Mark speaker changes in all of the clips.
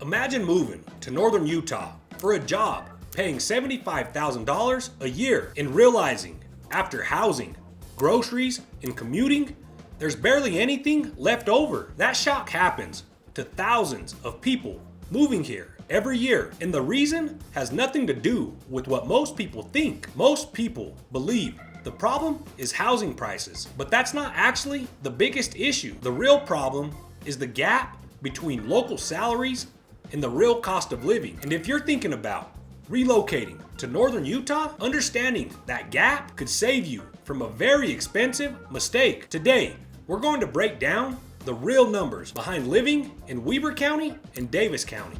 Speaker 1: Imagine moving to northern Utah for a job paying $75,000 a year and realizing after housing, groceries, and commuting, there's barely anything left over. That shock happens to thousands of people moving here every year. And the reason has nothing to do with what most people think. Most people believe the problem is housing prices, but that's not actually the biggest issue. The real problem is the gap between local salaries and the real cost of living. And if you're thinking about relocating to northern Utah, understanding that gap could save you from a very expensive mistake. Today, we're going to break down the real numbers behind living in Weber County and Davis County.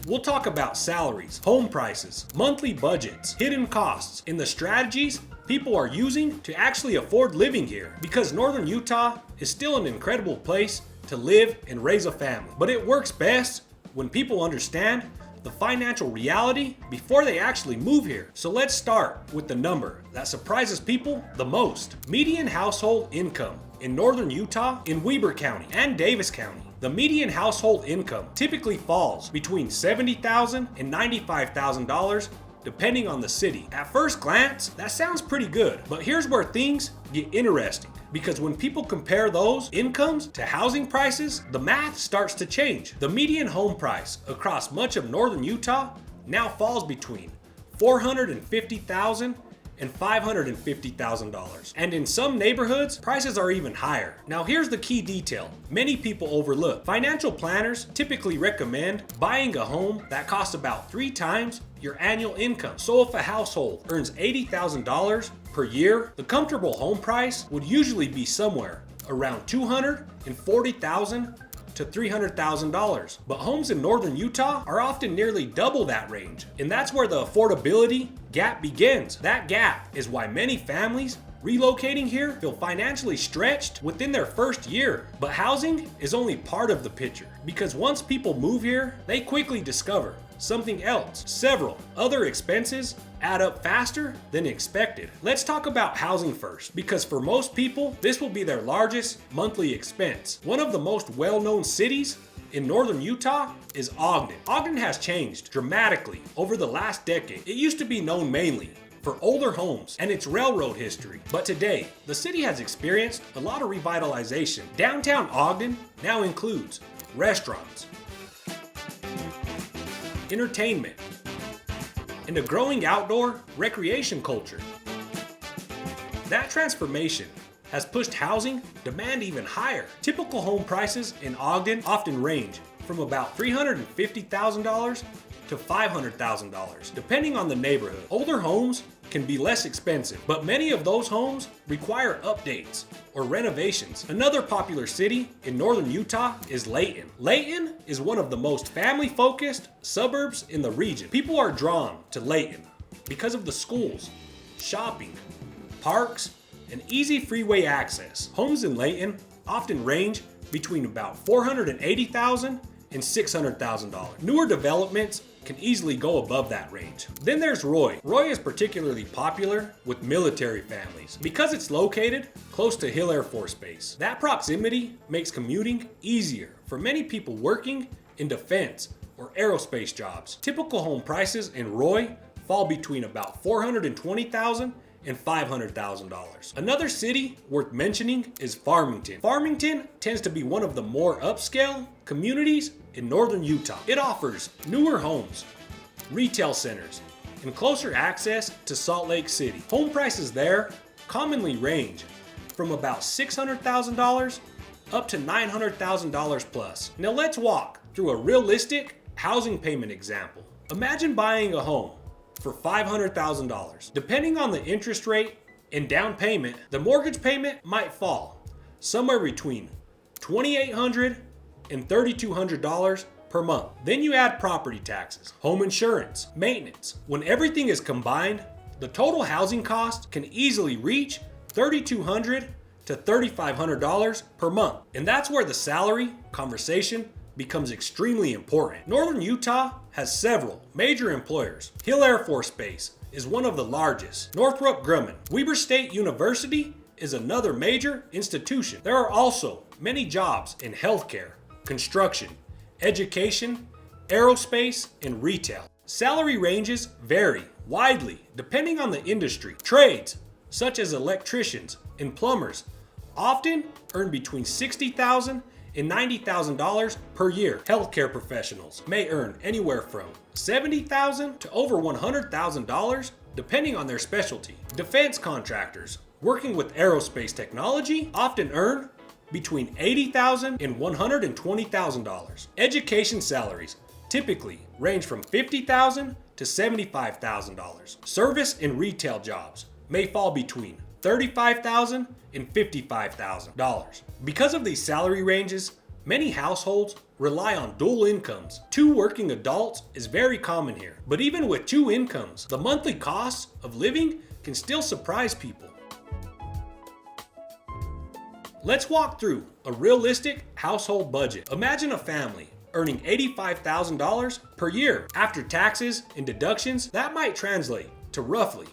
Speaker 1: We'll talk about salaries, home prices, monthly budgets, hidden costs, and the strategies people are using to actually afford living here. Because northern Utah is still an incredible place to live and raise a family. But it works best when people understand the financial reality before they actually move here. So let's start with the number that surprises people the most. Median household income in northern Utah, in Weber County and Davis County. The median household income typically falls between $70,000 and $95,000 depending on the city. At first glance, that sounds pretty good, but here's where things get interesting. Because when people compare those incomes to housing prices, the math starts to change. The median home price across much of northern Utah now falls between $450,000 and $550,000. And in some neighborhoods, prices are even higher. Now here's the key detail many people overlook. Financial planners typically recommend buying a home that costs about 3 times your annual income. So if a household earns $80,000 per year, the comfortable home price would usually be somewhere around $240,000 to $300,000. But homes in northern Utah are often nearly double that range. And that's where the affordability gap begins. That gap is why many families relocating here feel financially stretched within their first year. But housing is only part of the picture, because once people move here, they quickly discover something else. Several other expenses add up faster than expected. Let's talk about housing first, because for most people, this will be their largest monthly expense. One of the most well-known cities in northern Utah is Ogden. Ogden has changed dramatically over the last decade. It used to be known mainly for older homes and its railroad history. But today, the city has experienced a lot of revitalization. Downtown Ogden now includes restaurants, entertainment, and a growing outdoor recreation culture. That transformation has pushed housing demand even higher. Typical home prices in Ogden often range from about $350,000 to $500,000, depending on the neighborhood. Older homes can be less expensive, but many of those homes require updates or renovations. Another popular city in northern Utah is Layton. Layton is one of the most family-focused suburbs in the region. People are drawn to Layton because of the schools, shopping, parks, and easy freeway access. Homes in Layton often range between about $480,000 and $600,000. Newer developments can easily go above that range. Then there's Roy. Roy is particularly popular with military families because it's located close to Hill Air Force Base. That proximity makes commuting easier for many people working in defense or aerospace jobs. Typical home prices in Roy fall between about $420,000 and $500,000. Another city worth mentioning is Farmington. Farmington tends to be one of the more upscale communities in northern Utah. It offers newer homes, retail centers, and closer access to Salt Lake City. Home prices there commonly range from about $600,000 up to $900,000 plus. Now let's walk through a realistic housing payment example. Imagine buying a home for $500,000. Depending on the interest rate and down payment, the mortgage payment might fall somewhere between $2,800 and $3,200 per month. Then you add property taxes, home insurance, maintenance. When everything is combined, the total housing cost can easily reach $3,200 to $3,500 per month. And that's where the salary conversation becomes extremely important. Northern Utah has several major employers. Hill Air Force Base is one of the largest. Northrop Grumman. Weber State University is another major institution. There are also many jobs in healthcare, construction, education, aerospace, and retail. Salary ranges vary widely depending on the industry. Trades, such as electricians and plumbers, often earn between $60,000 and $90,000 per year. Healthcare professionals may earn anywhere from $70,000 to over $100,000 depending on their specialty. Defense contractors working with aerospace technology often earn between $80,000 and $120,000. Education salaries typically range from $50,000 to $75,000. Service and retail jobs may fall between $35,000 and $55,000. Because of these salary ranges, many households rely on dual incomes. 2 working adults is very common here. But even with 2 incomes, the monthly costs of living can still surprise people. Let's walk through a realistic household budget. Imagine a family earning $85,000 per year. After taxes and deductions, that might translate to roughly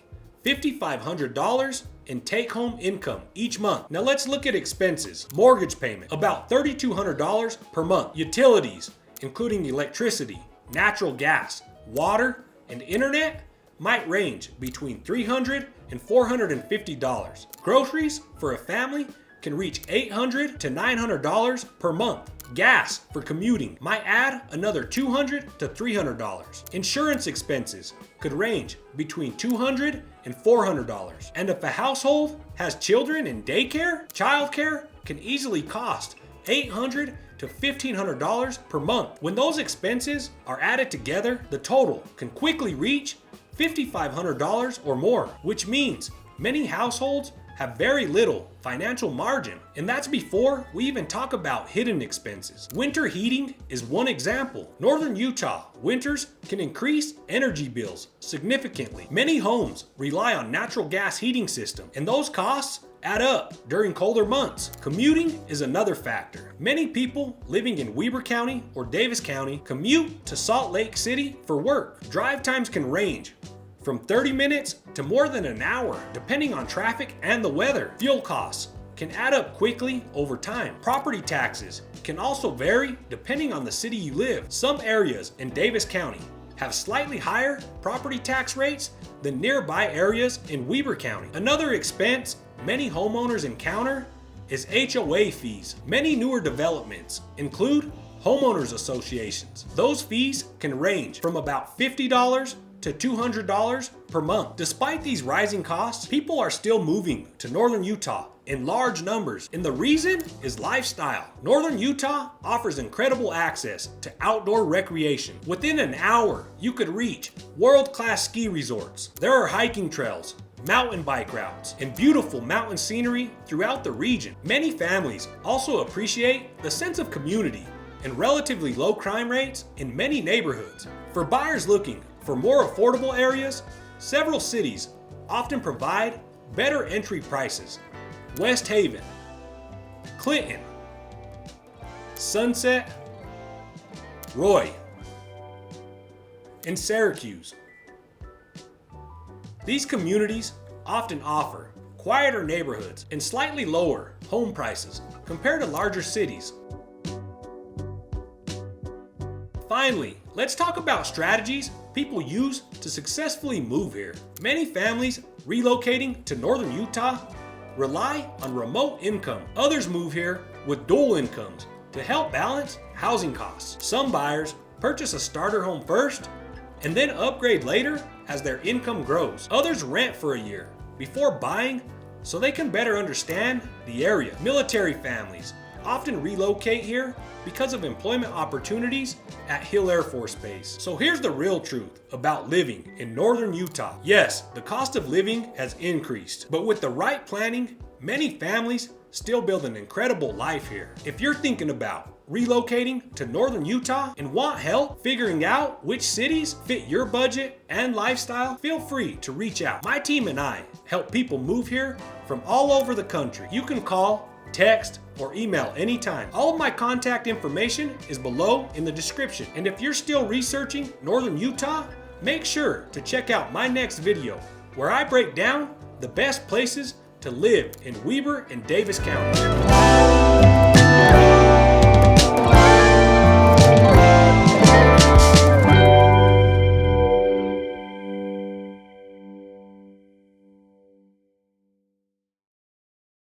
Speaker 1: $5,500 in take-home income each month. Now let's look at expenses. Mortgage payment, about $3,200 per month. Utilities, including electricity, natural gas, water, and internet, might range between $300 and $450. Groceries for a family can reach $800 to $900 per month. Gas for commuting might add another $200 to $300. Insurance expenses could range between $200 and $400. And if a household has children in daycare, childcare can easily cost $800 to $1,500 per month. When those expenses are added together, the total can quickly reach $5,500 or more, which means many households have very little financial margin. And that's before we even talk about hidden expenses. Winter heating is one example. Northern Utah winters can increase energy bills significantly. Many homes rely on natural gas heating system, and those costs add up during colder months. Commuting is another factor. Many people living in Weber County or Davis County commute to Salt Lake City for work. Drive times can range from 30 minutes to more than an hour, depending on traffic and the weather. Fuel costs can add up quickly over time. Property taxes can also vary depending on the city you live. Some areas in Davis County have slightly higher property tax rates than nearby areas in Weber County. Another expense many homeowners encounter is HOA fees. Many newer developments include homeowners associations. Those fees can range from about $50 to $200 per month. Despite these rising costs, people are still moving to Northern Utah in large numbers, and the reason is lifestyle. Northern Utah offers incredible access to outdoor recreation. Within an hour, you could reach world-class ski resorts. There are hiking trails, mountain bike routes, and beautiful mountain scenery throughout the region. Many families also appreciate the sense of community and relatively low crime rates in many neighborhoods. For buyers looking for more affordable areas, several cities often provide better entry prices. West Haven, Clinton, Sunset, Roy, and Syracuse. These communities often offer quieter neighborhoods and slightly lower home prices compared to larger cities. Finally, let's talk about strategies people use to successfully move here. Many families relocating to Northern Utah rely on remote income. Others move here with dual incomes to help balance housing costs. Some buyers purchase a starter home first and then upgrade later as their income grows. Others rent for a year before buying so they can better understand the area. Military families often relocate here because of employment opportunities at Hill Air Force Base. So here's the real truth about living in Northern Utah. Yes, the cost of living has increased, but with the right planning, many families still build an incredible life here. If you're thinking about relocating to Northern Utah and want help figuring out which cities fit your budget and lifestyle, feel free to reach out. My team and I help people move here from all over the country. You can call, text, or email anytime. All of my contact information is below in the description. And if you're still researching Northern Utah, make sure to check out my next video where I break down the best places to live in Weber and Davis County.